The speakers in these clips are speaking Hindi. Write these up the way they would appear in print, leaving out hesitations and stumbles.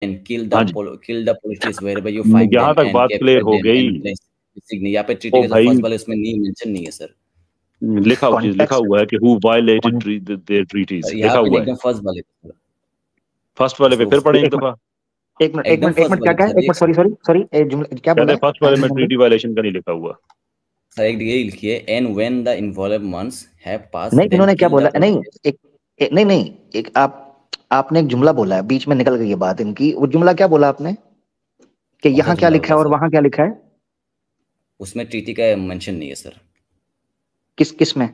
and हाँ जी, kill the politicians wherever you find यहाँ them तक and बात capture क्लियर हो them गई। and place नहीं, यहाँ पे ओ ट्रीटी का जो भाई, फर्स्ट वाले उसमें नहीं मेंशन नहीं है सर। लिखा कॉन्टेक्स्ट हुआ है कि हु वायलेटेड देयर ट्रीटीज, यहाँ लिखा पे हुआ है एकदम फर्स्ट वाले पे, फर्स्ट वाले पे। उसको फिर पढ़ें एक एक दफा। मिनट एकदम क्या फर्स्ट वाले पे क्या, सर, एक मिनट, सॉरी सॉरी सॉरी, जुमला क्या बोला कहते फर्स्ट वाले में है? ट्रीटी वायलेशन का नहीं लिखा हुआ। सर एक यही लिखिए, and when the involve months have pass नहीं, देन इन्होंने क्या किल द बोला? नहीं, politicians। नहीं, एक आपने एक जुमला बोला है, बीच में निकल गई ये बात इनकी। वो जुमला क्या बोला आपने कि कौन सा यहाँ क्या जुमला लिखा है बोला और सर? वहां क्या लिखा है? उसमें ट्रीटी का मेंशन नहीं है सर, किस में?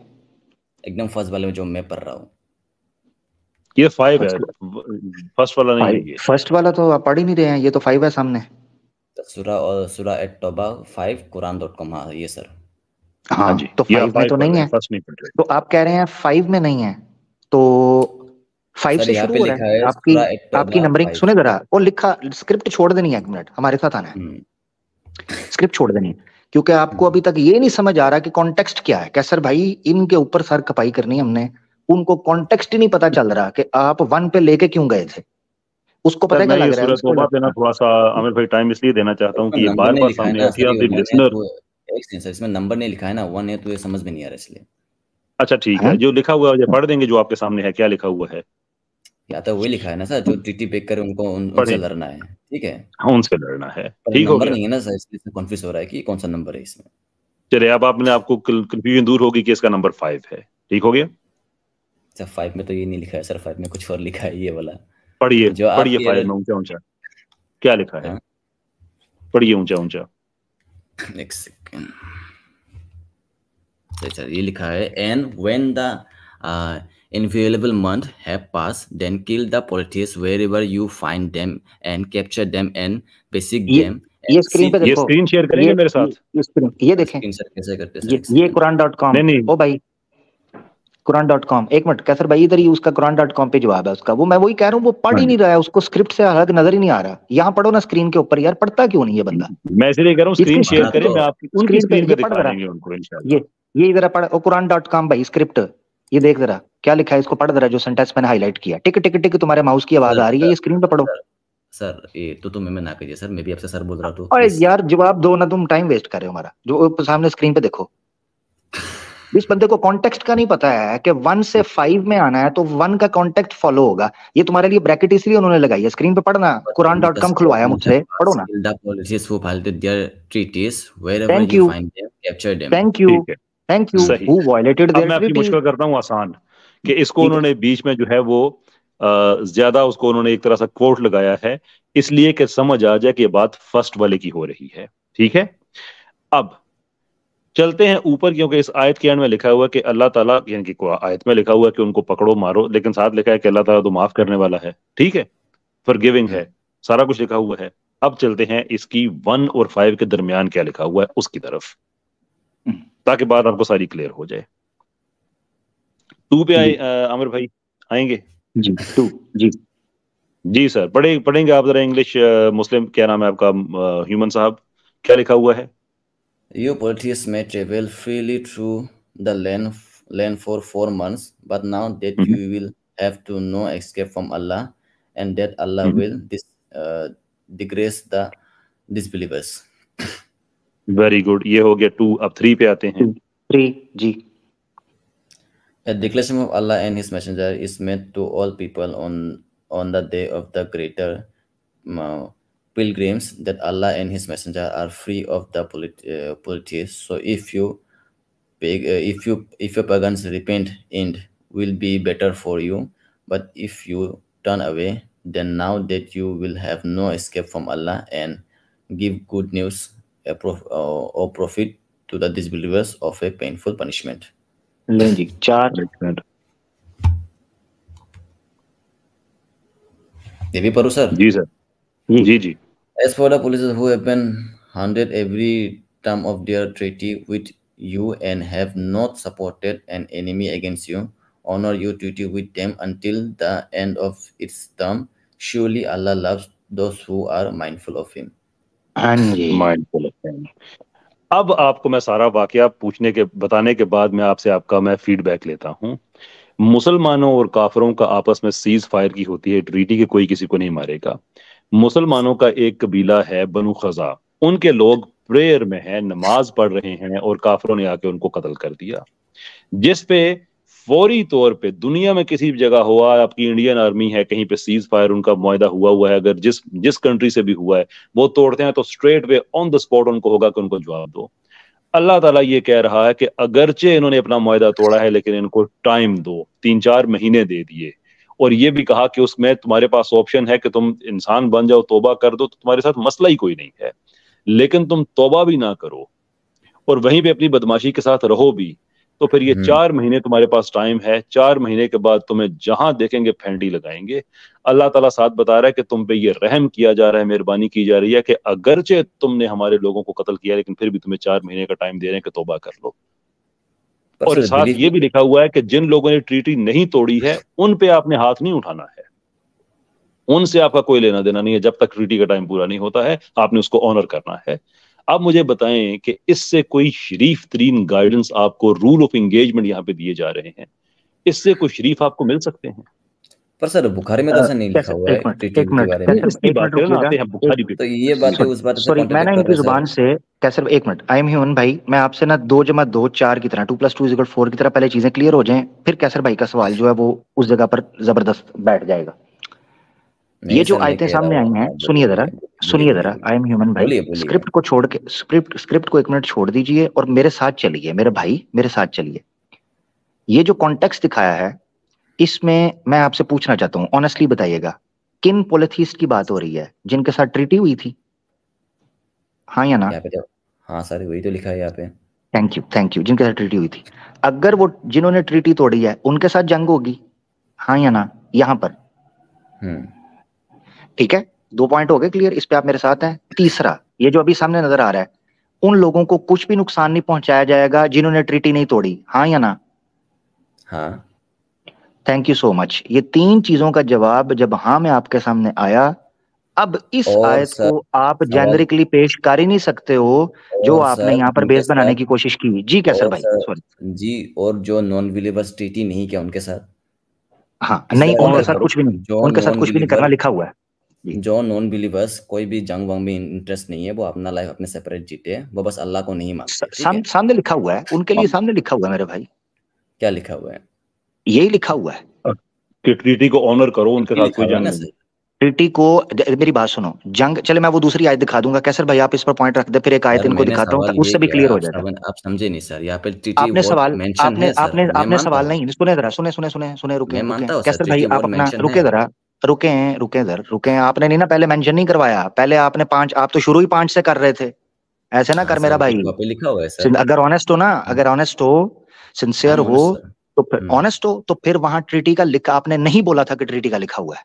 एकदम फर्स्ट वाले में जो मैं पढ़ रहा हूँ। ये 5 है, फर्स्ट वाला नहीं है ये। फर्स्ट वाला तो आप पढ़ ही नहीं रहे हैं, ये तो 5 है सामने। सूरा एट-तौबा 5 quran.com, हाँ ये सर। हाँ जी, तो 5 में तो नहीं है, फर्स्ट नहीं पढ़ रहे। तो आप कह रहे हैं 5 में नहीं है, तो 5 सर से यहाँ शुरू पे हो रहा लिखा है। है आपकी सूरा एट-तौबा नंबरिंग 5। सुने जरा, वो लिखा स्क्रिप्ट छोड़ देनी है, एक मिनट हमारे साथ आना है, स्क्रिप्ट छोड़ देनी है, क्योंकि आपको अभी तक ये नहीं समझ आ रहा कि कॉन्टेक्स्ट क्या है। कैसर भाई, इनके ऊपर सर खपाई करनी है हमने, उनको कॉन्टेक्स्ट ही नहीं पता चल रहा कि आप 1 पे लेके क्यों गए थे। उसको पता क्या मैं लग ये रहा है? सूरत उसको तौबा पे ना थोड़ा सा आमिर भाई टाइम इसलिए देना चाहता हूँ कि ये नंबर बार नहीं बार लिखा है सामने ना आती है सर, आप ये दी 1 है लिसनर। तो एक सेकंड सर, इसमें नंबर नहीं लिखा है ना, 1 है तो ये समझ में नहीं आ रहा इसलिए। अच्छा ठीक है, जो लिखा हुआ है ये पढ़ देंगे, जो आपके सामने है क्या लिखा हुआ है या तो वही लिखा है ना सर, जो ट्रीटी ब्रेक करे उनको उनसे पढ़ें। लड़ना है, ठीक है। हाँ, उनसे लड़ना है, पर ठीक हो नंबर गया। नहीं है ना सर, इसलिए कंफ्यूज हो रहा है कि कौन सा नंबर है इसमें। चलिए अब आपको कंफ्यूजन दूर होगी कि इसका नंबर 5 है, ठीक हो गया। अच्छा 5 में तो ये नहीं लिखा है सर, 5 में कुछ और लिखा है ये वाला पढ़िए जो पढ़िए, आपकी 5 में ऊंचा ऊंचा क्या लिखा है, हाँ? पढ़िए ऊंचा ऊंचा। एक सेकंड सर, ये लिखा है, and when the inviolable month have passed, then kill the politicians wherever you find them and capture them and basic them। ये स्क्रीन पे ये देखो, स्क्रीन शेयर करेंगे मेरे साथ। ये स्क्रीन, ये देखें, स्क्रीन सर कैसे करते हैं सर? ये कुरान.com। नहीं ओ भाई कुरान.com, एक मिनट कैसर भाई, इधर ही उसका कुरान.com पे जवाब है उसका। वो मैं वही कह रहा हूँ, वो पढ़ ही नहीं रहा है, उसको स्क्रिप्ट से अलग नजर ही नहीं आ रहा। यहाँ पढ़ो ना स्क्रीन के ऊपर, यार पढ़ता क्यों नहीं है बंदा? मैं इसलिए कह रहा हूँ स्क्रीन शेयर करें, मैं आपकी उनकी स्क्रीन पे ये पढ़ दिखा जरा, देंगे उनको इंशाल्लाह। ये इधर पढ़, ओ कुरान.com भाई स्क्रिप्ट, ये देख जरा क्या लिखा है, इसको पढ़ जरा, जो सेंटेंस मैंने हाईलाइट किया। टिक टिक टिक तुम्हारे माउस की आवाज आ रही है, ये स्क्रीन पे पढ़ो। सर ये तो मैं ना कहिए सर, मैं भी आपसे सर बोल रहा हूँ। अरे यार जवाब दो ना, तुम टाइम वेस्ट कर रहे हो हमारा। जो सामने स्क्रीन पे देखो, इस बंदे को कॉन्टेक्स्ट का नहीं पता है कि 1 से 5 में आना है तो 1 का कॉन्टेक्ट फॉलो होगा। ये तुम्हारे लिए ब्रैकेट इसलिए उन्होंने लगाई है। स्क्रीन पे पढ़ना, कुरान.com खुलवाया मुझसे, पढ़ो ना। Thank you, thank you, thank you. सही। हु वायलेटेड अब देयर मैं आपकी ट्रीटी। मुश्किल करता हूँ आसान, कि इसको उन्होंने बीच में जो है वो ज्यादा उसको उन्होंने एक तरह से कोट लगाया है, इसलिए कि समझ आ जाए कि ये बात फर्स्ट वाले की हो रही है, ठीक है। अब चलते हैं ऊपर, क्योंकि इस आयत के एंड में लिखा हुआ है कि अल्लाह ताला, यानी कि आयत में लिखा हुआ है कि उनको पकड़ो मारो, लेकिन साथ लिखा है कि अल्लाह ताला तो माफ करने वाला है, ठीक है, फॉरगिविंग है, सारा कुछ लिखा हुआ है। अब चलते हैं इसकी 1 और 5 के दरमियान क्या लिखा हुआ है उसकी तरफ, ताकि बात आपको सारी क्लियर हो जाए। 2 पे आए आमिर भाई, आएंगे जी? 2 जी जी सर, पढ़ेंगे आप जरा इंग्लिश। मुस्लिम क्या नाम है आपका, ह्यूमन साहब, क्या लिखा हुआ है? You politicians may travel freely through the land for 4 months, but now that you will have to no escape from Allah, and that Allah will disgrace the disbelievers। Very good, ये हो गया 2। अब 3 पे आते हैं। 3 जी। A declaration of Allah and His Messenger is made to all people on the day of the greater pilgrims, that Allah and His Messenger are free of the politics. So if your pagans repent, it will be better for you. But if you turn away, then now that you will have no escape from Allah, and give good news or profit to the disbelievers of a painful punishment। ले जी 4 ये भी पढ़ो सर। जी सर, जी। As for the police who have been hounded every term of their treaty with you and have not supported an enemy against you, honor your treaty with them until the end of its term. Surely Allah loves those who are mindful of Him। हाँ जी, माइंडफुल है। अब आपको मैं सारा वाकया बताने के बाद मैं फीडबैक लेता हूँ। मुसलमानों और काफरों का आपस में सीज फायर की होती है ट्रीटी, के कोई किसी को नहीं मारेगा। मुसलमानों का एक कबीला है बनु खजा, उनके लोग प्रेयर में है, नमाज पढ़ रहे हैं और काफिरों ने आके उनको कत्ल कर दिया, जिस पे फौरी तौर पे दुनिया में किसी भी जगह हुआ, आपकी इंडियन आर्मी है, कहीं पे सीज फायर उनका मुआहदा हुआ है, अगर जिस कंट्री से भी हुआ है वो तोड़ते हैं तो straight way on the spot उनको होगा कि उनको जवाब दो। अल्लाह ताला ये कह रहा है कि अगरचे इन्होंने अपना मुआहदा तोड़ा है लेकिन इनको टाइम दो, 3-4 महीने दे दिए, और ये भी कहा कि उसमें तुम्हारे पास ऑप्शन है कि तुम इंसान बन जाओ, तौबा कर दो, तो तुम्हारे साथ मसला ही कोई नहीं है, लेकिन तुम तौबा भी ना करो और वहीं पे अपनी बदमाशी के साथ रहो भी, तो फिर ये 4 महीने तुम्हारे पास टाइम है, 4 महीने के बाद तुम्हें जहां देखेंगे फेंडी लगाएंगे। अल्लाह ताला साथ बता रहा है कि तुम पे ये रहम किया जा रहा है, मेहरबानी की जा रही है कि अगरचे तुमने हमारे लोगों को कत्ल किया लेकिन फिर भी तुम्हें 4 महीने का टाइम दे रहे हैं कि तौबा कर लो। और साथ ये भी लिखा हुआ है कि जिन लोगों ने ट्रीटी नहीं तोड़ी है उन पे आपने हाथ नहीं उठाना है, उनसे आपका कोई लेना देना नहीं है, जब तक ट्रीटी का टाइम पूरा नहीं होता है आपने उसको ऑनर करना है। अब मुझे बताएं कि इससे कोई शरीफ तरीन गाइडेंस आपको, रूल ऑफ एंगेजमेंट यहाँ पे दिए जा रहे हैं, इससे कोई शरीफ आपको मिल सकते हैं? पर सर बुखारी में तो ऐसा नहीं लिखा हुआ है ट्रीटी के बारे में। इसकी बात करें ना, आते हैं बुखारी पे। तो ये बात है उस बात से सॉरी, मैं ना इनकी जुबान से कैसे, एक मिनट, आई एम ह्यूमन भाई, मैं आपसे ना 2+2 4 की तरह 2+2 4 की तरह पहले चीजें क्लियर हो जाएं, फिर कैसर भाई का सवाल जो है वो उस जगह पर जबरदस्त बैठ जाएगा। ये जो आयतें सामने आई हैं, सुनिए जरा, सुनिए जरा, आई एम ह्यूमन भाई, स्क्रिप्ट को छोड़ के, स्क्रिप्ट को 1 मिनट छोड़ दीजिए और मेरे साथ चलिए, मेरे भाई मेरे साथ चलिए। ये जो कॉन्टेक्स्ट दिखाया है इसमें मैं आपसे पूछना चाहता हूं, ऑनेस्टली बताइएगा, किन पॉलिथीस्ट की बात हो रही है जिनके साथ ट्रीटी हुई थी, हाँ या ना? हाँ सर वही तो लिखा है यहाँ पे। थैंक यू, जिनके साथ ट्रीटी हुई थी। अगर वो जिन्होंने ट्रीटी तोड़ी है उनके साथ जंग होगी, हाँ या ना? यहां पर ठीक है, 2 पॉइंट हो गए क्लियर, इस पे आप मेरे साथ हैं। तीसरा, ये जो अभी सामने नजर आ रहा है, उन लोगों को कुछ भी नुकसान नहीं पहुंचाया जाएगा जिन्होंने ट्रीटी नहीं तोड़ी, हाँ या ना? हाँ। Thank you so much. ये 3 चीजों का जवाब जब हाँ में आपके सामने आया, अब इस आयत को आप जेनरिकली पेश कर ही नहीं सकते हो जो आपने यहाँ पर बेस बनाने की कोशिश की। जी कैसर भाई, सॉरी जी, और जो नॉन बिलीवर्स ट्रीटी नहीं किया उनके साथ, हाँ नहीं, उनके साथ कुछ भी नहीं, उनके साथ कुछ भी नहीं करना, लिखा हुआ है। जो नॉन बिलीवर्स कोई भी जंग वंग में इंटरेस्ट नहीं है, वो अपना लाइफ अपने सेपरेट जीते हैं, वो बस अल्लाह को नहीं मानते। सामने लिखा हुआ है उनके लिए, सामने लिखा हुआ है मेरे भाई। क्या लिखा हुआ है? यही लिखा हुआ है कि ट्रीटी को ऑनर करो, उनके साथ कोई जंग नहीं। ट्रीटी को, मेरी बात सुनो, जंग, चले मैं वो दूसरी आयत दिखा दूंगा, कैसर भाई आप इस पर पॉइंट रख दे, फिर एक आयत इनको दिखाता हूँ, उससे भी क्लियर हो जाएगा। आप समझे नहीं सर, यहाँ पे ट्रीटी आपने सवाल, आपने सवाल नहीं, सुने जरा, सुने, रुके, कैसर भाई आप अपना रुके, आपने नहीं ना पहले मेंशन नहीं करवाया, पहले आपने 5, आप तो शुरू ही 5 से कर रहे थे, ऐसे ना कर मेरा भाई। लिखा हुआ है सर, अगर ऑनेस्ट हो ना, अगर ऑनेस्ट हो, सिंसियर हो, तो फिर ऑनेस्ट हो, तो फिर वहां ट्रीटी का लिखा, आपने नहीं बोला था कि ट्रीटी का लिखा हुआ है,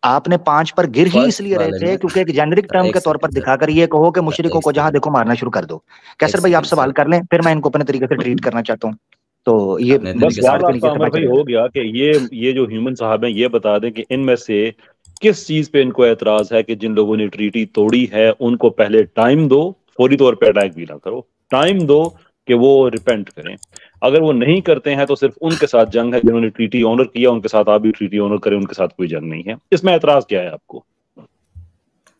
आपने 5 पर गिर ही इसलिए रहे थे क्योंकि एक जेनरिक टर्म के तौर पर दिखाकर ये कहो कि मुशरिकों को जहां देखो मारना शुरू कर दो। कैसर भाई आप सवाल कर लें, फिर मैं इनको अपने तरीके से ट्रीट करना चाहता हूँ। तो ये बस भाई हो गया कि ये जो ह्यूमन साहब हैं ये बता दें कि इनमें से किस चीज पे इनको एतराज है कि जिन लोगों ने ट्रीटी तोड़ी है उनको पहले टाइम दो, फौरी तौर पे अटैक भी ना करो, टाइम दो कि वो रिपेंट करें। अगर वो नहीं करते हैं तो सिर्फ उनके साथ जंग है जिन्होंने ट्रीटी ऑनर किया, उनके साथ आप भी ट्रीटी ऑनर करें, उनके साथ कोई जंग नहीं है। इसमें एतराज क्या है आपको?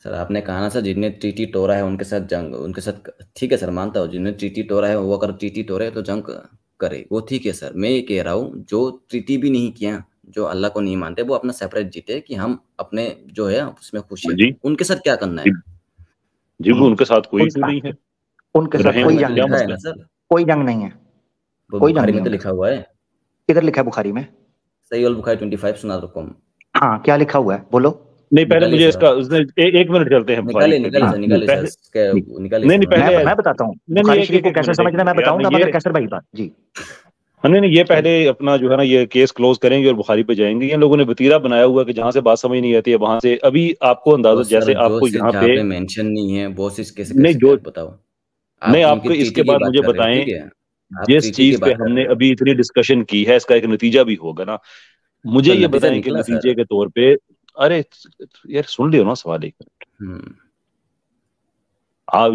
सर आपने कहा ना सर, जिन्हें ट्रीटी तोड़ा है उनके साथ जंग, उनके साथ ठीक है सर, मानता हूँ, जिन्हें ट्रीटी तोड़ा है वो अगर ट्रीटी तोड़े तो जंग करे, वो ठीक है सर। मैं ये कह रहा हूँ जो ट्रीटी भी नहीं किया, जो अल्लाह को नहीं मानते, वो अपना सेपरेट जीते कि हम अपने जो है उसमें खुशी है, उनके साथ क्या करना है? जी उनके साथ कोई इशू नहीं है, उनके साथ कोई जंग नहीं है सर, कोई जंग नहीं है, कोई जंग में तो लिखा हुआ है। किधर लिखा है बुखारी में? सही अल बुखारी 25 सुना रखो। हाँ क्या लिखा हुआ है बोलो? नहीं पहले मुझे इसका उसने 1 मिनट चलते हैं बुखारी पे। नहीं पहले मैं बताता हूँ बुखारी शरीफ को कैसे समझना, मैं बताऊंगा, मगर कैसर भाई बात जी। नहीं ये पहले अपना जो है ना ये केस क्लोज करेंगे और बुखारी पे जाएंगे। इन लोगों ने वतीरा बनाया हुआ कि जहां से बात समझ नहीं आती है वहां से, अभी आपको अंदाजा जैसे आपको यहाँ पे मेंशन नहीं है वो चीज कैसे नहीं जो बताओ नहीं आपको इसके बाद मुझे बताएं जिस चीज पे हमने अभी इतनी डिस्कशन की है इसका एक नतीजा भी होगा ना, मुझे ये बताएं कि नतीजे के तौर पे, अरे यार सुन लियो ना सवाल एक minute.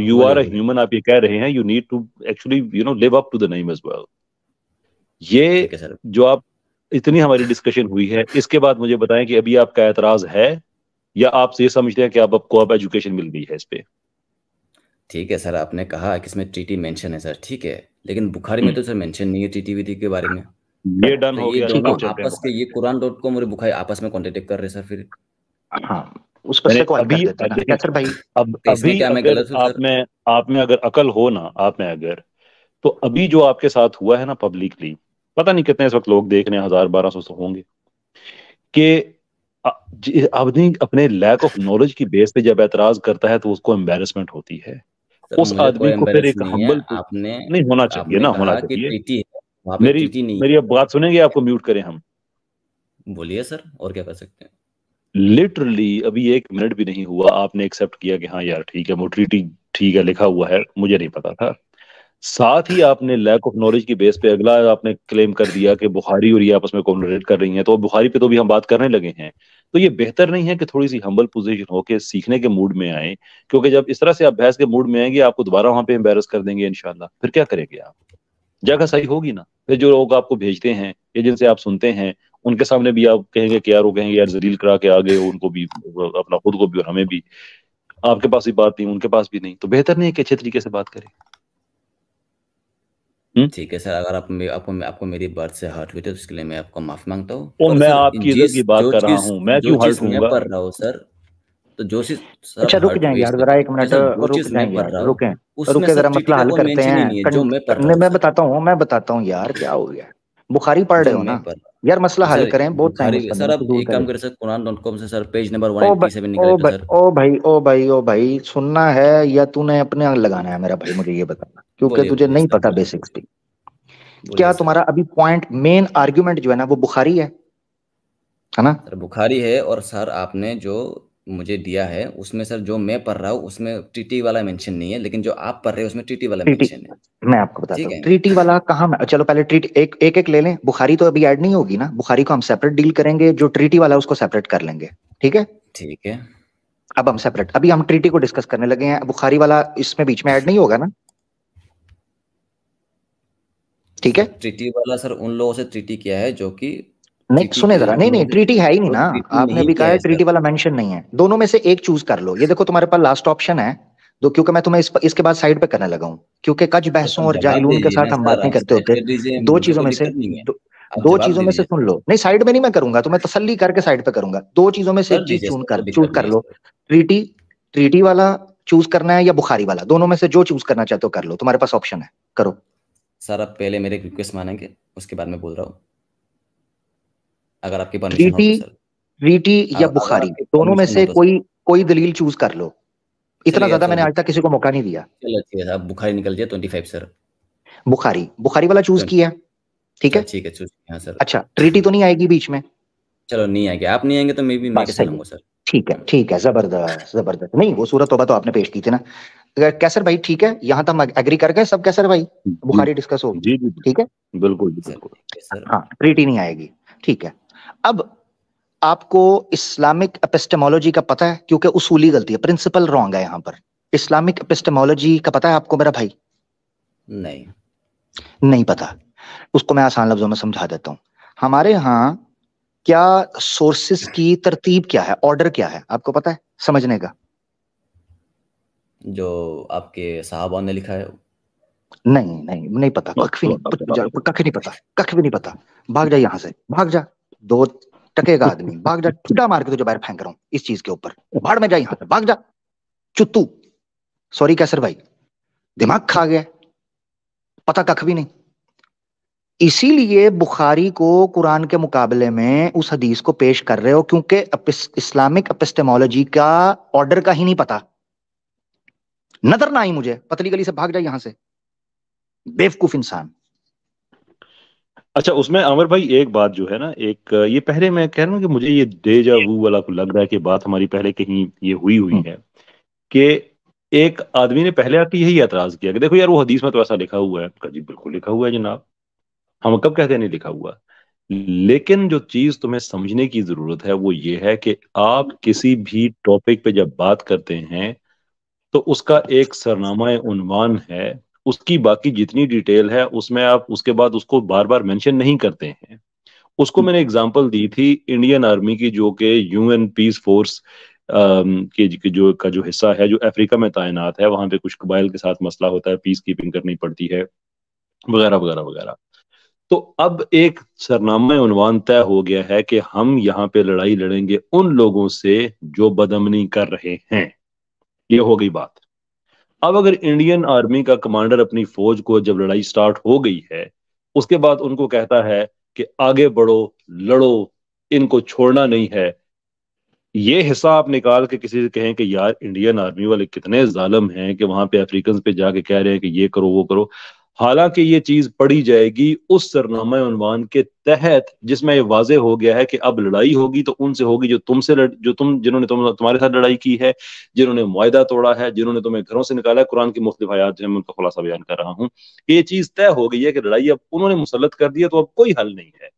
You are a human, आप ये कह रहे हैं you need to actually live up to the name as well. ये जो आप इतनी हमारी डिस्कशन हुई है इसके बाद मुझे बताएं कि अभी आपका एतराज है या आप ये समझते हैं कि आपको अब एजुकेशन मिल गई है इस पे? ठीक है सर, आपने कहा कि इसमें ट्रीटी मेंशन है सर, ठीक है, लेकिन बुखारी में तो सर मेंशन नहीं है ट्रीटी विधि के बारे में। ये डन तो हो ये गया, दोनों अब चलते हैं आपस के, ये कुरान.com और बुखारी आपस में कॉन्ट्रडिक्ट कर रहे सर फिर। हाँ, उस पर से कॉल कर अभी देते हैं ना देखिए, कैसर भाई। अब तो इसमें अभी क्या मैं अगर गलत हूँ सर? आप में अगर अकल हो ना, आप में अगर, तो अभी जो आपके साथ हुआ है ना पब्लिकली, पता नहीं कितने इस वक्त लोग देख रहे हैं, 1000-1200 तो होंगे, कि आदमी अपने लैक ऑफ नॉलेज की बेस पे जब एतराज करता है तो उसको एम्बेरसमेंट होती है। सर उस मुझे कोई आदमी को फिर एम्बेरस एक नहीं है। हम्बल आपने नहीं होना चाहिए आपने ना, होना कहा कि चाहिए। ट्रीटी है, वहां पे मेरी ट्रीटी नहीं मेरी अब बात सुनेंगे, आपको म्यूट करें हम? है। बोलिए सर, और क्या कर सकते हैं? लिटरली अभी 1 मिनट भी नहीं हुआ, आपने एक्सेप्ट किया कि हाँ यार ठीक है, वो ट्रीटी ठीक है, लिखा हुआ है, मुझे नहीं पता था। साथ ही आपने लैक ऑफ नॉलेज की बेस पे अगला आपने क्लेम कर दिया कि बुखारी और ये आपस में कोलैबोरेट कर रही हैं, तो बुखारी पे तो भी हम बात करने लगे हैं। तो ये बेहतर नहीं है कि थोड़ी सी हम्बल पोजीशन होके सीखने के मूड में आए? क्योंकि जब इस तरह से आप बहस के मूड में आएंगे, आपको दोबारा वहां पे एम्बेरस कर देंगे इंशाल्लाह, फिर क्या करेंगे आप? जगह सही होगी ना, फिर जो लोग आपको भेजते हैं या जिनसे आप सुनते हैं, उनके सामने भी आप कहेंगे कि यार, वो कहेंगे यार जलील करा के आ गए हो उनको भी, अपना खुद को भी और हमें भी। आपके पास भी बात नहीं, उनके पास भी नहीं, तो बेहतर नहीं है कि अच्छे तरीके से बात करें। ठीक है सर, अगर आपको मेरी बात से हर्ट हुई तो उसके लिए मैं आपको माफी मांगता हूँ। तो पर मैं सर आपकी इज्जत की बात कर रहा हूँ, मैं जो क्यों हर्ट चीज मैं हूँगा? पढ़ रहा हूँ सर, तो जो चीज सर अच्छा रुक हर्ट जाएं हुई यार इससे जरा, तो, एक जी मिनट सर, जो रुक चीज जाएं मैं पढ़ यार, रहा हूँ रुकें। उसमें रुके सर जरा, ट्रीटी मसला का हल कोई करते मेंशन ही हैं। नहीं है जो मैं पढ़ रहा हूँ मैं सर। बताता हूँ यार, क्या हो गया। बुखारी पढ़ जो रहे हो मैं ना पढ़ रहा यार, हूँ मसला जी हल सर, करें, बहुत टाइम बुखारी उसका सर, नहीं, अब फजूल एक का काम लेते। कर सर, कुरान.com से सर पेज नंबर ओ 187 ओ निकालेगा भाई सर। ओ भाई ओ भाई ओ भाई, सुनना है या तूने अपने यहाँ लगाना है मेरा भाई, मुझे ये बताना, क्योंकि बोलिए तुझे बोलिए नहीं सर, पता बोलिए बेसिक्स भी। बोलिए क्या सर। तुम्हारा अभी पॉइंट, मेन आर्ग्यूमेंट जो है ना, वो बुखारी है ना? सर बुखारी है, और सर आपने जो मुझे दिया है उसमें सर, जो मैं पढ़ रहा हूँ उसमें टीटी वाला मेंशन नहीं है, लेकिन जो आप पढ़ रहे हो उसमें टीटी वाला ट्रीटी, मेंशन है। मैं आपको बताता ठीक हूँ है ट्रीटी वाला कहाँ में, चलो पहले ट्रीटी एक एक एक ले लें। बुखारी तो अभी ऐड नहीं होगी ना, बुखारी को हम सेपरेट डील करेंगे, जो ट्रीटी वाला है उसको सेपरेट कर लेंगे, ठीक है? ठीक है। अब हम सेपरेट, अभी हम ट्रीटी को डिस्कस करने लगे हैं, बुखारी वाला इसमें बीच में ऐड नहीं होगा ना, ठीक सर है? ट्रीटी वाला सर उन लोगों से ट्रीटी किया है जो कि नहीं ट्रीटी सुने के जरा, नहीं उन नहीं, लोगों से ट्रीटी है ही नहीं जो ना। ट्रीटी आपने नहीं अभी कहा किया है है सर। ट्रीटी वाला मेंशन नहीं है, दोनों में से एक चूज कर लो। ये देखो तुम्हारे पास लास्ट ऑप्शन है, दो, क्योंकि मैं तुम्हें इसके बाद साइड पे करने लगा हूं, क्योंकि कच तो बहसों सर और जवाब जाहिलून के दीजिए साथ ना हम बात सर, नहीं आप करते साइड होते। कर दीजिए, दो मुझे चीजों कोई में से दिक्कत नहीं है। आप दो जवाब चीजों दे में से दीजिए सुन सर। लो, नहीं साइड में नहीं मैं करूंगा, तुम्हें तसल्ली करके साइड पे करूंगा। दो चीजों में से कर एक चीज दीजिए चूज सर, कर कोई चूज दिक्कत कर नहीं है लो। सर। ट्रीटी ट्रीटी वाला चूज करना है या बुखारी वाला, दोनों में से जो चूज करना चाहते हो कर लो, तुम्हारे पास ऑप्शन है, करो। सर आप पहले मेरे रिक्वेस्ट मानेंगे, उसके बाद मैं बोल रहा हूँ, अगर आपकी परमिशन हो ट्रीटी तो सर। ट्रीटी या अगर बुखारी, आपकी दोनों में परमिशन हो से तो सर। कोई कोई दलील चूज कर लो। इतना चलिए अब ज्यादा सर मैंने आज तक किसी को मौका नहीं दिया। चलो ठीक है सर, अब बुखारी निकल जाए 25 सर। बुखारी बुखारी वाला चूज 20। किया, ठीक सर है? ठीक है, चूज हाँ सर। अच्छा, ट्रीटी तो नहीं आएगी बीच में? चलो नहीं आएंगे, आप नहीं आएंगे तो मैं बस कैसे सही है, लाऊंगा सर? ठीक है, जबरदस्त जबरदस्त। नहीं वो सूरत तौबा तो आपने पेश की थी ना। कैसर भाई ठीक है, यहां तक हम एग्री कर गए सब, कैसर भाई? जी बुखारी डिस्कस होगी, जी जी, ठीक है? बिल्कुल जी, सर बिल्कुल। ठीक है सर। हाँ, ट्रीटी नहीं आएगी, ठीक है। अब आपको इस्लामिक एपिस्टेमोलॉजी का पता है? क्योंकि उसूली गलती है, प्रिंसिपल रॉन्ग है यहाँ पर। इस्लामिक एपिस्टेमोलॉजी का पता है आपको मेरा भाई? नहीं। नहीं पता? उसको मैं आसान लफ्जों में समझा देता हूँ। हमारे यहाँ क्या सोर्सेस की तरतीब क्या है, ऑर्डर क्या है, आपको पता है समझने का? जो आपके साहबा ने लिखा है। नहीं नहीं नहीं पता, कख भी नहीं, कख नहीं पता, कख भी नहीं पता। भाग जा यहाँ से, भाग जा। दो टके का आदमी, भाग जा, ठुड्डा मार के तुझे बाहर फेंक रहा हूँ इस चीज के ऊपर। भाड़ में जा यहाँ से, भाग जा चुत्तू। सॉरी कैसर भाई, दिमाग खा गया, पता कख भी नहीं। इसीलिए बुखारी को कुरान के मुकाबले में उस हदीस को पेश कर रहे हो, क्योंकि इस्लामिक एपिस्टेमोलॉजी का ऑर्डर का ही नहीं पता। नजर ना आई मुझे, पतली गली से भाग जा यहां से, बेवकूफ इंसान। अच्छा, उसमें आमिर भाई एक बात जो है ना, एक ये पहले मैं कह रहा हूँ कि मुझे ये डेजा वू वाला लग रहा है कि बात हमारी पहले कहीं ये हुई हुई है, कि एक आदमी ने पहले आके यही एतराज किया कि देखो यार, वो हदीस में तो ऐसा लिखा हुआ है। कहा, जी बिल्कुल लिखा हुआ है जनाब, हम कब कहते हैं नहीं लिखा हुआ। लेकिन जो चीज तुम्हें समझने की जरूरत है वो ये है कि आप किसी भी टॉपिक पे जब बात करते हैं तो उसका एक सरनामा उन्वान है, उसकी बाकी जितनी डिटेल है उसमें आप उसके बाद उसको बार बार मेंशन नहीं करते हैं। उसको मैंने एग्जांपल दी थी इंडियन आर्मी की, जो कि यूएन पीस फोर्स के जो का जो हिस्सा है जो अफ्रीका में तैनात है, वहां पे कुछ कबाइल के साथ मसला होता है, पीस कीपिंग करनी पड़ती है, वगैरह वगैरह वगैरह। तो अब एक सरनामा उन्वान तय हो गया है कि हम यहाँ पे लड़ाई लड़ेंगे उन लोगों से जो बदअमनी कर रहे हैं। ये हो गई बात। अब अगर इंडियन आर्मी का कमांडर अपनी फौज को जब लड़ाई स्टार्ट हो गई है, उसके बाद उनको कहता है कि आगे बढ़ो, लड़ो, इनको छोड़ना नहीं है, ये हिस्सा आप निकाल के किसी से कहें कि यार इंडियन आर्मी वाले कितने जालिम हैं कि वहां पे अफ्रीकन पे जाके कह रहे हैं कि ये करो वो करो। हालांकि ये चीज पढ़ी जाएगी उस सरनामा उन्वान के तहत जिसमें ये वाजे हो गया है कि अब लड़ाई होगी तो उनसे होगी जो तुमसे जो जिन्होंने तुम्हारे साथ लड़ाई की है, जिन्होंने मुआहदा तोड़ा है, जिन्होंने तुम्हें घरों से निकाला है। कुरान की मुख्तलिफ आयात जो है मैं उनका खुलासा बयान कर रहा हूँ। ये चीज तय हो गई है कि लड़ाई अब उन्होंने मुसल्लत कर दी है, तो अब कोई हल नहीं है।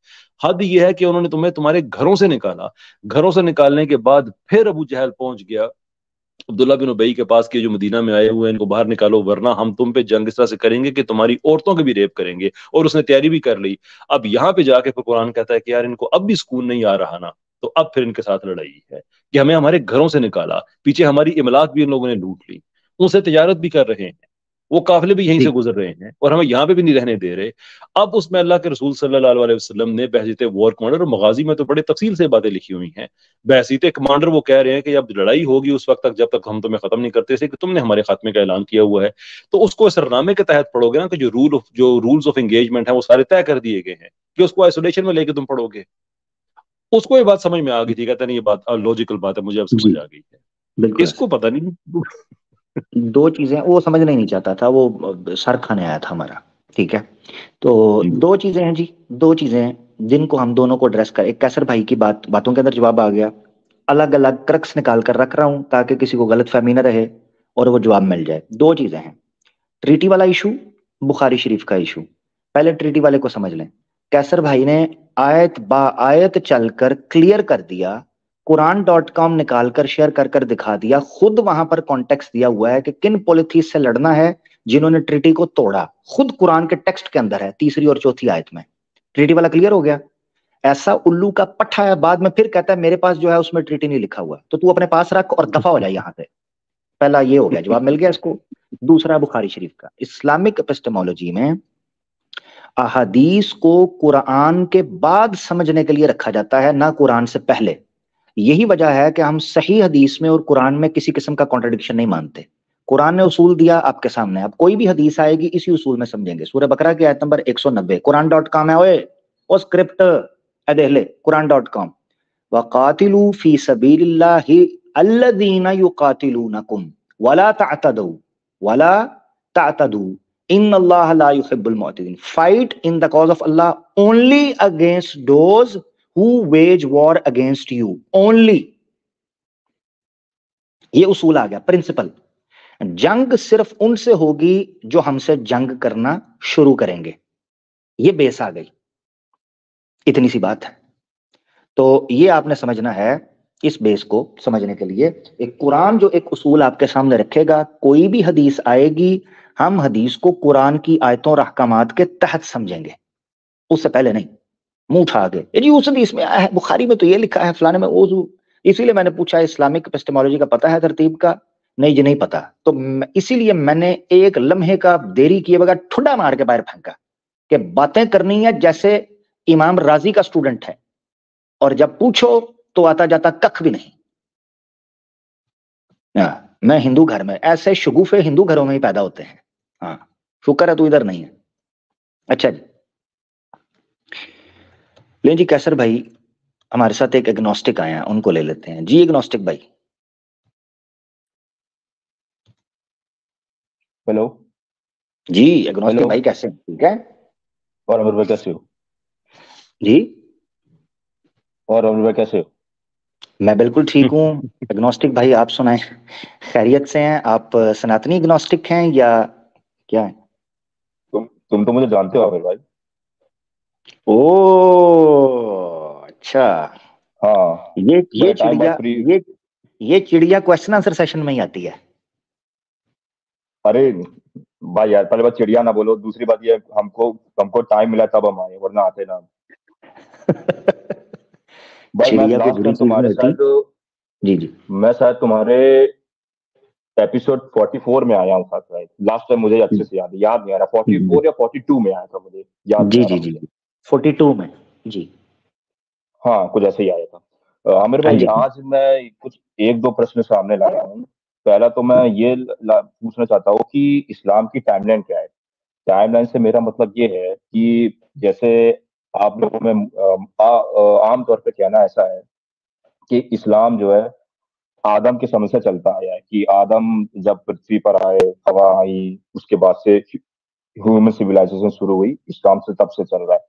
हद यह है कि उन्होंने तुम्हें तुम्हारे घरों से निकाला, घरों से निकालने के बाद फिर अबू जहल पहुंच गया अब्दुल्ला बिन उबई के पास कि जो मदीना में आए हुए हैं इनको बाहर निकालो, वरना हम तुम पे जंग इस तरह से करेंगे कि तुम्हारी औरतों के भी रेप करेंगे। और उसने तैयारी भी कर ली। अब यहाँ पे जाके फिर कुरान कहता है कि यार इनको अब भी सुकून नहीं आ रहा ना, तो अब फिर इनके साथ लड़ाई है कि हमें हमारे घरों से निकाला, पीछे हमारी इमलाक भी इन लोगों ने लूट ली, उनसे तजारत भी कर रहे हैं, वो काफिले भी यहीं से गुजर रहे हैं और हमें यहाँ पे भी नहीं रहने दे रहे। अब उसमें अल्लाह के रसूल सल्लल्लाहु अलैहि वसल्लम ने बहसीत वॉर कमांडर, और मगाजी में तो बड़े तफसील से बातें लिखी हुई हैं, बहसीत कमांडर वो कह रहे हैं कि अब लड़ाई होगी उस वक्त तक जब तक हम तुम्हें खत्म नहीं करते थे कि तुमने हमारे खात्मे का ऐलान किया हुआ है। तो उसको सरनामे के तहत पढ़ोगे ना कि जो रूल्स ऑफ एंगेजमेंट है वो सारे तय कर दिए गए हैं कि उसको आइसोलेशन में लेके तुम पढ़ोगे। उसको ये बात समझ में आ गई थी, कहता नहीं ये बात लॉजिकल बात है, मुझे अब समझ आ गई है। बिल्कुल इसको पता नहीं दो चीजें वो समझना ही नहीं चाहता था, वो सर खाने आया था हमारा। ठीक है, तो दो चीजें हैं जी, दो चीजें हैं जिनको हम दोनों को एड्रेस करें। एक कैसर भाई की बातों के अंदर जवाब आ गया, अलग अलग क्रक्स निकाल कर रख रहा हूं ताकि किसी को गलत फहमी ना रहे और वो जवाब मिल जाए। दो चीजें हैं, ट्रीटी वाला इशू, बुखारी शरीफ का इशू। पहले ट्रीटी वाले को समझ लें। कैसर भाई ने आयत बा आयत चलकर क्लियर कर दिया, Quran.com निकाल कर शेयर कर कर दिखा दिया, खुद वहां पर कॉन्टेक्स्ट दिया हुआ है कि किन पॉलिथीस से लड़ना है जिन्होंने ट्रीटी को तोड़ा। खुद कुरान के टेक्स्ट के अंदर है, तीसरी और चौथी आयत में। ट्रीटी वाला क्लियर हो गया। ऐसा उल्लू का पट्टा है, बाद में फिर कहता है मेरे पास जो है उसमें ट्रीटी नहीं लिखा हुआ, तो तू अपने पास रख और दफा हो जाए यहां से। पहला ये हो गया, जवाब मिल गया इसको। दूसरा बुखारी शरीफ का, इस्लामिक एपिस्टेमोलॉजी में अहादीस को कुरान के बाद समझने के लिए रखा जाता है, ना कुरान से पहले। यही वजह है कि हम सही हदीस में और कुरान में किसी किस्म का कॉन्ट्रडिक्शन नहीं मानते। कुरान ने उसूल दिया आपके सामने, अब कोई भी हदीस आएगी इसी उसूल में समझेंगे। सूरह बकरा की आयत नंबर 190, Quran.com है ओए, ओ स्क्रिप्ट अदेले Quran.com। वकातिलू फी सबीलिल्लाहि अल्लज़ीना युकातिलूनकुम वला तअतदू वला तअतदू इन्नल्लाह ला युहिब्बुल मुअतदिन। Fight in the cause of Allah only against those who wage war against you only। ये उसूल आ गया, प्रिंसिपल। जंग सिर्फ उनसे होगी जो हमसे जंग करना शुरू करेंगे, ये बेस आ गई, इतनी सी बात है। तो ये आपने समझना है। इस बेस को समझने के लिए एक कुरान जो एक उसूल आपके सामने रखेगा, कोई भी हदीस आएगी हम हदीस को कुरान की आयतों और अहकामात के तहत समझेंगे, उससे पहले नहीं। मुंह उठा के जी उस हदीस में आया है, बुखारी में तो ये लिखा है, फलाने में वो, इसीलिए मैंने पूछा इस्लामिक एपिस्टेमोलॉजी का पता है तरतीब का? नहीं जी नहीं पता। तो इसीलिए मैंने एक लम्हे का देरी किए बगैर ठुड्डा मार के बाहर फेंका कि बातें करनी है जैसे इमाम राजी का स्टूडेंट है, और जब पूछो तो आता जाता कख भी नहीं। मैं हिंदू घर में, ऐसे शगुफे हिंदू घरों में ही पैदा होते हैं। हाँ, शुक्र है तू इधर नहीं है। अच्छा जी, ले जी कैसर भाई हमारे साथ एक एग्नोस्टिक आए हैं, उनको ले लेते हैं जी। एग्नोस्टिक भाई, हेलो जी एग्नोस्टिक भाई कैसे हैं? ठीक है। और अमर भाई कैसे हो? जी और अमर भाई कैसे हो? मैं बिल्कुल ठीक हूँ। एग्नोस्टिक भाई आप सुनाएं, खैरियत से हैं आप? सनातनी एग्नोस्टिक हैं या क्या है? तुम तो मुझे जानते हो अमर भाई। ओ अच्छा, हाँ, ये चिड़िया ये चिड़िया क्वेश्चन आंसर सेशन में ही आती है। अरे भाई यार, पहले बात चिड़िया ना बोलो, दूसरी बात ये हमको टाइम मिला तब हम आए, वरना आते ना। भाई मैं चिड़िया कोई लास्ट बुरी टाइम चीज नहीं तुम्हारे होती। शायद जी जी मैं शायद तुम्हारे एपिसोड 44 में आया हूँ शायद, लास्ट टाइम मुझे अच्छे से याद नहीं आ रहा, 44 या 42 में आया था, मुझे याद नहीं जी आ रहा जी जी मुझे। 42 में जी। हाँ कुछ ऐसे ही आया था। आमिर हाँ भाई जी आज मैं कुछ एक दो प्रश्न सामने लाया हूँ। पहला तो मैं ये पूछना चाहता हूँ कि इस्लाम की टाइमलाइन क्या है। टाइमलाइन से मेरा मतलब ये है कि जैसे आप लोगों में आमतौर पे कहना ऐसा है कि इस्लाम जो है आदम के समय से चलता आया है, कि आदम जब पृथ्वी पर आए, हवा आई, उसके बाद से ह्यूमन सिविलाइजेशन शुरू हुई, इस्लाम से तब से चल रहा है।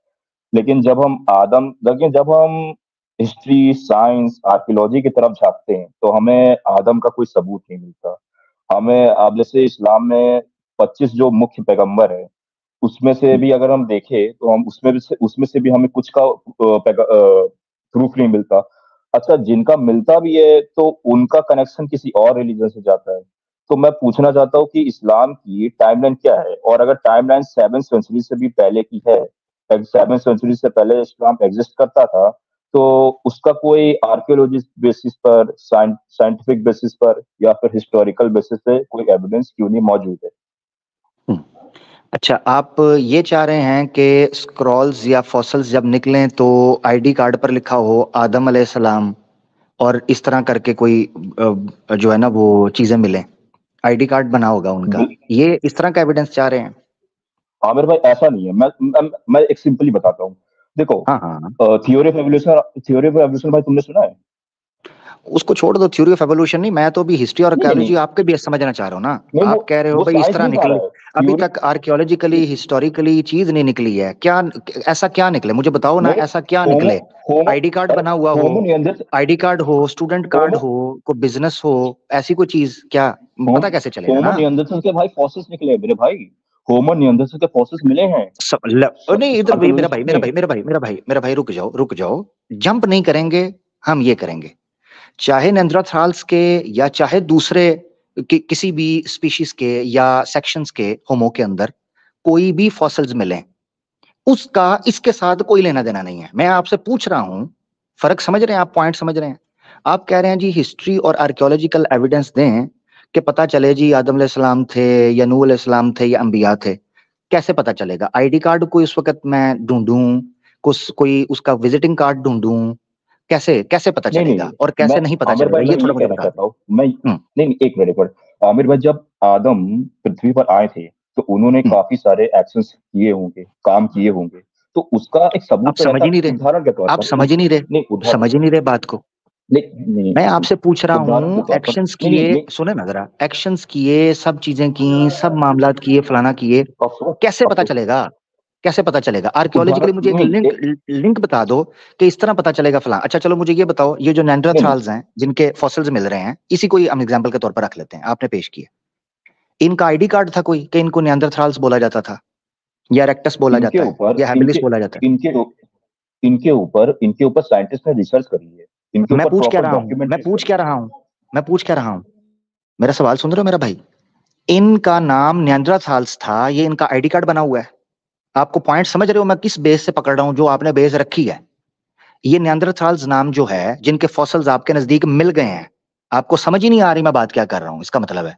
लेकिन जब हम हिस्ट्री, साइंस, आर्कियोलॉजी की तरफ झांकते हैं तो हमें आदम का कोई सबूत नहीं मिलता। हमें अब जैसे इस्लाम में 25 जो मुख्य पैगंबर है, उसमें से भी अगर हम देखें तो हम उसमें से भी हमें कुछ का प्रूफ नहीं मिलता। अच्छा, जिनका मिलता भी है तो उनका कनेक्शन किसी और रिलीजन से जाता है। तो मैं पूछना चाहता हूँ कि इस्लाम की टाइमलाइन क्या है, और अगर टाइमलाइन 7th सेंचुरी से भी पहले की है, 7th सेंचुरी से पहले इस्लाम एग्जिस्ट करता था, तो उसका कोई आर्कियोलॉजी बेसिस पर, साइंटिफिक बेसिस पर या फिर हिस्टोरिकल बेसिस पे कोई एविडेंस क्यों नहीं मौजूद है? अच्छा, आप ये चाह रहे हैं कि स्क्रॉल्स या फॉसल्स जब निकलें तो आईडी कार्ड पर लिखा हो आदम अलैहिस्सलाम और इस तरह करके कोई जो है ना वो चीजें मिलें, आईडी कार्ड बना होगा उनका, ये इस तरह का एविडेंस चाह रहे हैं? आमिर भाई ऐसा नहीं है, मैं एक सिंपली बताता हूँ। देखो, हाँ हाँ, थ्योरी ऑफ एवोल्यूशन भाई तुमने सुना है? उसको छोड़ दो, थ्योरी ऑफ एवोल्यूशन नहीं, मैं तो अभी हिस्ट्री और नहीं नहीं आर्कियोलॉजी नहीं आपके भी समझना चाह रहा हूँ ना। नहीं, आप कह रहे हो वो भाई इस साइंस तरह नहीं खा निकली, रहा है अभी थ्योरी। तक आर्कियोलॉजिकली हिस्टोरिकली चीज नहीं निकली है क्या? ऐसा क्या निकले मुझे बताओ ना, नहीं, ऐसा क्या होमो निकले? होमो आईडी कार्ड अरे बना हुआ हो, होमो नियंत्रित आईडी कार्ड हो, स्टूडेंट कार्ड होमो हो, कोई बिजनेस हो, ऐसी कोई चीज क्या होम पता कैसे चलेगा होमो ना? नियंत्रित के भाई फॉसिल्स निकले हैं मेरे भाई। होमो नियंत्रित के फॉसिल्स मिले हैं नहीं इधर भाई, मेरा भाई आर्कियोलॉजिस्ट मेरा में। भाई मेरा भाई मेरा भाई मेरा भाई, रुक जाओ रुक जाओ, जंप नहीं करेंगे। हम ये करेंगे, चाहे नेंडरथाल्स के या चाहे दूसरे किसी भी स्पीशीज के या सेक्शंस के होमो के अंदर कोई भी फॉसिल्स मिले, उसका इसके साथ कोई लेना देना नहीं है। मैं आपसे पूछ रहा हूं, फर्क समझ रहे हैं आप? पॉइंट समझ रहे हैं? आप कह रहे हैं जी हिस्ट्री और आर्कियोलॉजिकल एविडेंस दें कि पता चले जी आदम अलैहिस्सलाम थे या नूह अलैहिस्सलाम थे या अंबिया थे। कैसे पता चलेगा? आईडी कार्ड कोई उस वक्त मैं ढूंढूं, कोई उसका विजिटिंग कार्ड ढूंढूं, कैसे कैसे पता नहीं नहीं चलेगा नहीं, और कैसे मैं नहीं पता आमिर भाई चलेगा? मैं ये ये थोड़ा मुझे कहना बता चाहता दें। हूँ, मैं नहीं नहीं, एक मिनट, पर आमिर भाई जब आदम पृथ्वी पर आए थे तो उन्होंने हम्म, काफी सारे एक्शंस किए होंगे, काम किए होंगे, तो उसका एक आप सबूत तो समझ रहता ही नहीं रहे, उदाहरण के तौर आप पर समझ ही नहीं रहे, नहीं उदाहरण, समझ ही नहीं रहे बात को। नहीं नहीं मैं नहीं, आपसे पूछ रहा उदाहरण के हूँ, तौर पर एक्शंस नहीं नहीं किए, नहीं, सुने ना जरा, एक्शंस किए, सब चीजें की, सब मामलात किए, फलाना किए, अफसोस कैसे पता अफसोस चलेगा? कैसे पता चलेगा? आर्कियोलॉजिकली उदाहरण मुझे एक नहीं लिंक लिंक बता दो कि इस तरह पता चलेगा फलाना। अच्छा चलो मुझे ये बताओ, ये जो नहीं नहीं नेंडरथाल्स हैं जिनके फॉसिल्स मिल रहे हैं, इसी को ही हम एग्जांपल के तौर पर रख लेते हैं, आपने पेश किया, इनका आईडी कार्ड था कोई कि इनको नेंडरथाल्स बोला जाता था या रेक्टस बोला इनके जाता है ऊपर या हैबिलिस बोला जाता है? इनके ऊपर साइंटिस्ट ने रिसर्च करी है, इनके मैं ऊपर पूछ क्या प्रॉपर रहा हूं, मैं डॉक्यूमेंट्रीज पूछ करी क्या है। रहा हूं, मैं पूछ क्या रहा हूं, मेरा सवाल सुन रहे हो मेरा भाई? इनका नाम नियांड्राथाल्स था, ये इनका आईडी कार्ड बना हुआ है। आपको पॉइंट समझ रहे हो मैं किस बेस से पकड़ रहा हूं, जो आपने बेस रखी है? ये नियांड्राथाल्स नाम जो है, जिनके फॉसिल्स आपके नजदीक मिल गए हैं, आपको समझ ही नहीं आ रही मैं बात क्या कर रहा हूं? इसका मतलब है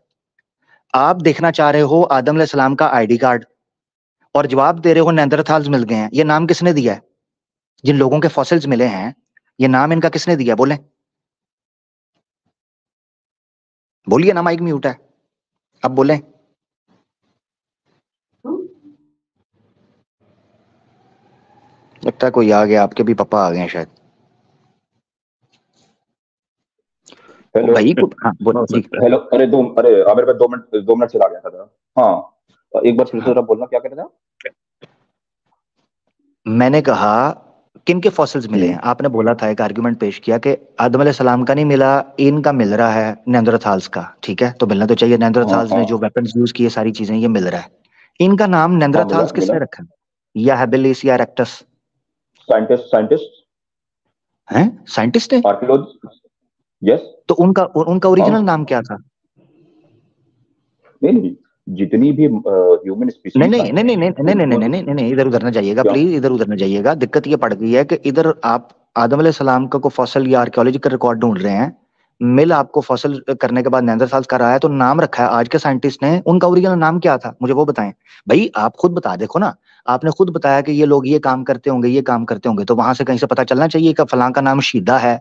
आप देखना चाह रहे हो आदम अलैहिस्सलाम का आईडी कार्ड और जवाब दे रहे हो नियांड्राथाल्स मिल गए हैं। ये नाम किसने दिया है? जिन लोगों के फॉसिल्स मिले हैं, ये नाम इनका किसने दिया? बोले बोलिए ना, माइक म्यूट है, अब बोले। लगता है कोई आ गया, आपके भी पापा आ गए हैं शायद। हेलो भाई हाँ बोलो जी। हेलो, अरे आमिर भाई 2 मिनट चला गया था। हाँ, एक बार फिर से हाँ, जरा बोलना, क्या कह रहे थे आप? मैंने कहा किन के फॉसिल्स मिले हैं? हम्म, आपने बोला था, एक आर्गुमेंट पेश किया कि आदम अलैहि सलाम का नहीं मिला, इनका मिल रहा है, नेंडरथाल्स का। ठीक है, तो मिलना तो चाहिए, हाँ नेंडरथाल्स हाँ ने जो वेपन्स यूज किए, सारी चीजें, ये मिल रहा है। इनका नाम हाँ, मिला नेंडरथाल्स मिला। किसने रखा है? या हेबिलिस या रेक्टस? साइंटिस्ट साइंटिस्ट हैं, साइंटिस्ट है? Archaeologist, yes. तो उनका उनका हाँ, ओरिजिनल नाम क्या था? नहीं नहीं, जितनी भी ह्यूमन नहीं स्पीसीज नहीं आई नहीं नहीं हैं नहीं नहीं नहीं उनको, नहीं नहीं नहीं, इधर उधर ना जाइएगा क्या? प्लीज, इधर उधर ना जाइएगा। दिक्कत ये पड़ गई है कि इधर आप आदम अलैहि सलाम का को फॉसिल या आर्कियोलॉजिकल रिकॉर्ड ढूंढ रहे हैं, मिल आपको फॉसिल करने के बाद नेanderthals का रहा है, तो नाम रखा है आज के साइंटिस्ट ने, उनका ओरिजिनल नाम क्या था मुझे वो बताएं। भाई आप खुद बता देखो ना, आपने खुद बताया कि ये लोग ये काम करते होंगे, ये काम करते होंगे, तो वहां से कहीं से पता चलना चाहिए कि फलां का नाम शीदा है,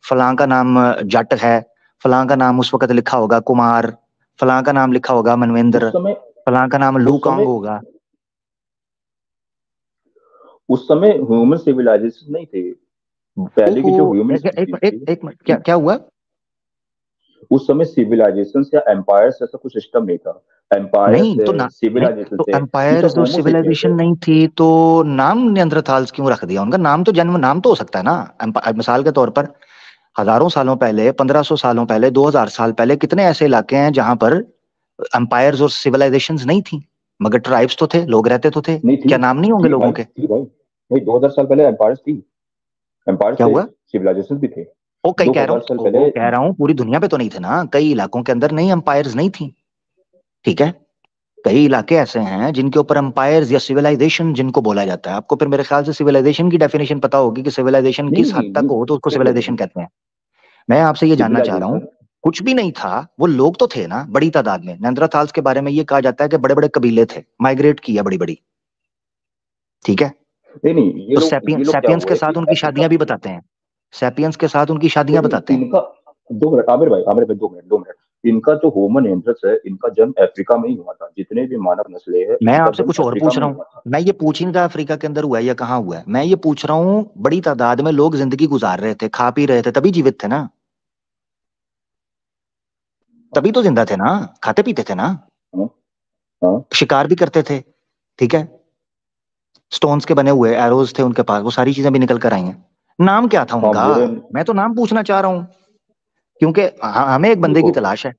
फलां का नाम जट है, फलां का नाम उस वक्त लिखा होगा कुमार, फलां का नाम लिखा होगा मनवेंद्र, फलां का नाम लूकांग होगा। उस समय ह्यूमन सिविलाइजेशन नहीं थे, पहले की जो ह्यूमन एक मिनट, क्या हुआ? उस समय सिविलाइजेशन या एम्पायर्स ऐसा कुछ सिस्टम नहीं था। एम्पायर्स नहीं तो सिविलाइजेशन तो एम्पायर्स और सिविलाइजेशन नहीं थी तो नाम नियंत्रथाल्स क्यों रख दिया? उनका नाम तो जन्म नाम तो हो सकता है ना। मिसाल के तौर पर हजारों सालों पहले, 1500 सालों पहले, 2000 साल पहले कितने ऐसे इलाके हैं जहां पर एम्पायर्स और सिविलाइजेशंस नहीं थी, मगर ट्राइब्स तो थे, लोग रहते तो थे। क्या नाम नहीं होंगे लोगों के? भाई 2000 साल पहले एम्पायर्स थी, एम्पायर्स क्या थे, हुआ? सिविलाइजेशन भी थे। ओ कई कह रहा 2000 साल पहले हूँ पूरी दुनिया पे तो नहीं थे ना, कई इलाकों के अंदर नहीं एम्पायर्स नहीं थी, ठीक है। कई इलाके ऐसे हैं जिनके ऊपर एम्पायर्स या सिविलाइजेशन जिनको बोला जाता है। आपको फिर मेरे ख्याल से सिविलाइजेशन की डेफिनेशन पता होगी कि सिविलाइजेशन किस हद तक हो तो उसको सिविलाइजेशन कहते हैं। मैं आपसे ये जानना चाह रहा हूँ, कुछ भी नहीं था, वो लोग तो थे ना बड़ी तादाद में। नेanderthals के बारे में ये कहा जाता है कि बड़े बड़े कबीले थे, माइग्रेट किया बड़ी बड़ी, ठीक है। नहीं ये तो लोग सैपियंस के साथ उनकी शादियां भी बताते हैं, सैपियंस के साथ उनकी शादियां बताते हैं। इनका 2 मिनट आमिर भाई 2 मिनट। इनका जो होमो नेंडरथाल्स है, इनका जन्म अफ्रीका में ही हुआ था। जितने भी मानव नस्लें हैं, मैं इनका आपसे जन्म कुछ और अफ्रीका पूछ में रहा हुआ हूँ, था। मैं ये पूछ ही नहीं रहा अफ्रीका के अंदर हुआ है या कहाँ हुआ है, मैं ये पूछ रहा हूँ बड़ी तादाद में लोग जिंदगी गुजार रहे थे, खा पी रहे थे, तभी जीवित थे ना, तभी तो जिंदा थे ना, खाते पीते थे ना, हाँ। शिकार भी करते थे, ठीक है। स्टोन्स के बने हुए एरोज थे उनके पास, वो सारी चीजें भी निकल कर आई हैं। नाम क्या था उनका? मैं तो नाम पूछना चाह रहा हूँ, क्योंकि हमें एक बंदे की तलाश है,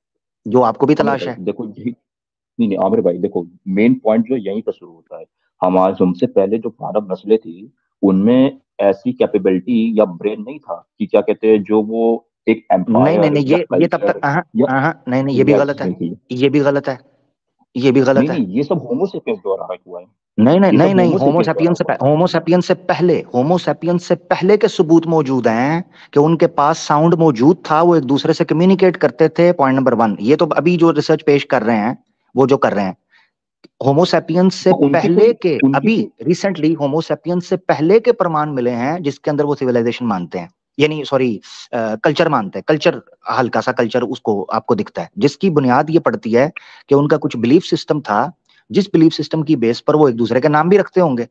जो आपको भी तलाश है। देखो नहीं आमिर भाई, देखो मेन पॉइंट जो यहीं पर शुरू होता है। हमसे पहले जो मानव नस्लें थी, उनमें ऐसी कैपेबिलिटी या ब्रेन नहीं था कि क्या कहते हैं, जो वो एक नहीं नहीं एम्पायर नहीं, या ये तब तक कल्चर नहीं नहीं, ये भी गलत है, सिविलाइजेशन थी। ये भी गलत है, ये भी गलत है। नहीं ये सब होमो सेपियंस द्वारा हुआ है। नहीं नहीं ये नहीं सब नहीं, होमो सेपियंस द्वारा हुआ है। होमो सेपियंस से पहले के सबूत मौजूद हैं कि उनके पास साउंड मौजूद था, वो एक दूसरे से कम्युनिकेट करते थे। पॉइंट नंबर 1, ये तो अभी जो रिसर्च पेश कर रहे हैं, वो जो कर रहे हैं, होमो सेपियंस से तो पहले के, अभी रिसेंटली होमो सेपियंस से पहले के प्रमाण मिले हैं जिसके अंदर वो सिविलाइजेशन मानते हैं, यानी सॉरी कल्चर मानते हैं। कल्चर, हल्का सा कल्चर उसको आपको दिखता है, जिसकी बुनियाद ये पड़ती है कि उनका कुछ बिलीफ सिस्टम था, जिस बिलीफ सिस्टम की बेस पर वो एक दूसरे के नाम भी रखते होंगे।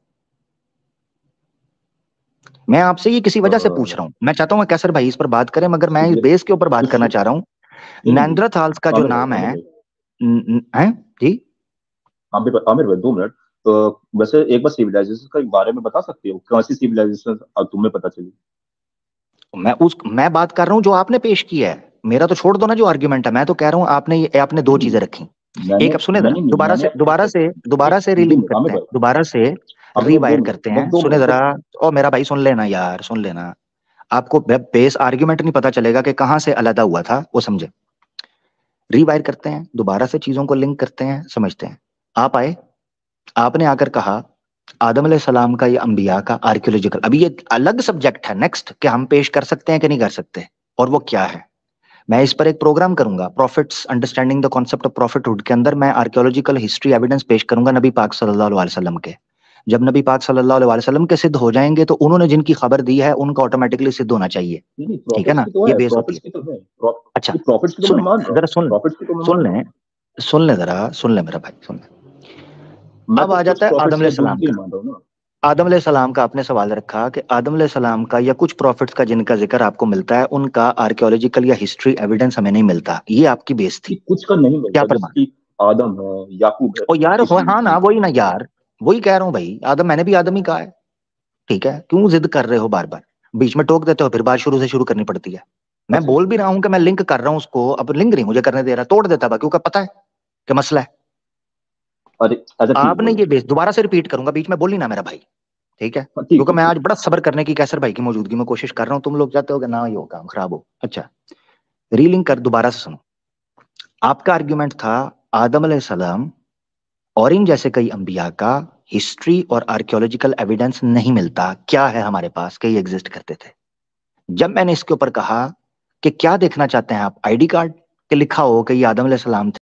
मैं आपसे ये किसी वजह से पूछ रहा हूँ, मैं चाहता हूँ कैसर भाई इस पर बात करें, मगर मैं इस बेस के ऊपर बात करना चाह रहा हूँ। नेanderthals का जो नाम है जी आमिर भाई 2 मिनट। वैसे एक बार सिविलाइजेशन के बारे में बता सकते हो, कौन सी सिविलाइजेशन तुम्हें पता चली? मैं बात कर रहा हूँ जो आपने पेश किया है, मेरा तो छोड़ दो ना जो आर्ग्यूमेंट है। मैं तो कह रहा हूँ आपने 2 चीजें रखी। एक, अब सुने जरा, दोबारा से रीलिंक करते हैं, दोबारा से रीवायर करते हैं। सुने जरा, ओ मेरा भाई सुन लेना यार, सुन लेना। आपको बेस आर्ग्यूमेंट नहीं पता चलेगा कि कहां से अलग हुआ था, वो समझे। रीवायर करते हैं, दोबारा से चीजों को लिंक करते हैं, समझते हैं। आप आए, आपने आकर कहा आदम सलाम का या अंबिया का आर्कियोलॉजिकल, अभी ये अलग सब्जेक्ट है नेक्स्ट, कि हम पेश कर सकते हैं कि नहीं कर सकते, और वो क्या है। मैं इस पर एक प्रोग्राम करूंगा, profits understanding the concept of prophethood के अंदर मैं आर्कियोलॉजिकल हिस्ट्री एविडेंस पेश करूंगा नबी पाक सल्लल्लाहु अलैहि वसल्लम के। जब नबी पाक सल्लल्लाहु अलैहि वसल्लम के सिद्ध हो जाएंगे तो उन्होंने जिनकी खबर दी है उनका ऑटोमेटिकली सिद्ध होना चाहिए, ठीक है ना। ये बेस होती है। अच्छा सुने जरा, सुन ले जरा, सुन ले मेरा भाई, सुन ले। अब आ जाता है आदम सलाम का। आदम सलाम का आपने सवाल रखा कि आदम सलाम का या कुछ प्रॉफिट्स का जिनका जिक्र आपको मिलता है, उनका आर्कियोलॉजिकल या हिस्ट्री एविडेंस हमें नहीं मिलता। ये आपकी बेस थी। कुछ का नहीं मिलता, क्या प्रमाण? आदम है, याकूब है, ओ यार हाँ ना, वही ना यार, वही कह रहा हूँ भाई, आदम, मैंने भी आदम ही कहा है, ठीक है। क्यों जिद कर रहे हो बार बार, बीच में टोक देते हो, फिर बात शुरू से शुरू करनी पड़ती है। मैं बोल भी रहा हूँ कि मैं लिंक कर रहा हूँ उसको, अब लिंक नहीं मुझे करने दे रहा, तोड़ देता था, क्योंकि पता है कि मसला है। आपने ये बेस, दोबारा से रिपीट करूंगा, बीच में बोली ना मेरा भाई, ठीक है। क्योंकि मैं आज बड़ा सब्र करने की कैसर भाई की मौजूदगी में कोशिश कर रहा हूँ, तुम लोग चाहते हो कि ना ये हो काम खराब हो। अच्छा रीलिंक कर, दोबारा से सुनो। आपका आर्ग्यूमेंट था आदम सलाम और इन जैसे कई अंबिया का हिस्ट्री और आर्कियोलॉजिकल एविडेंस नहीं मिलता, क्या है हमारे पास कि ये एग्जिस्ट करते थे। जब मैंने इसके ऊपर कहा कि क्या देखना चाहते हैं आप? आईडी कार्ड के लिखा हो कि ये आदम अलैहिस्सलाम थे?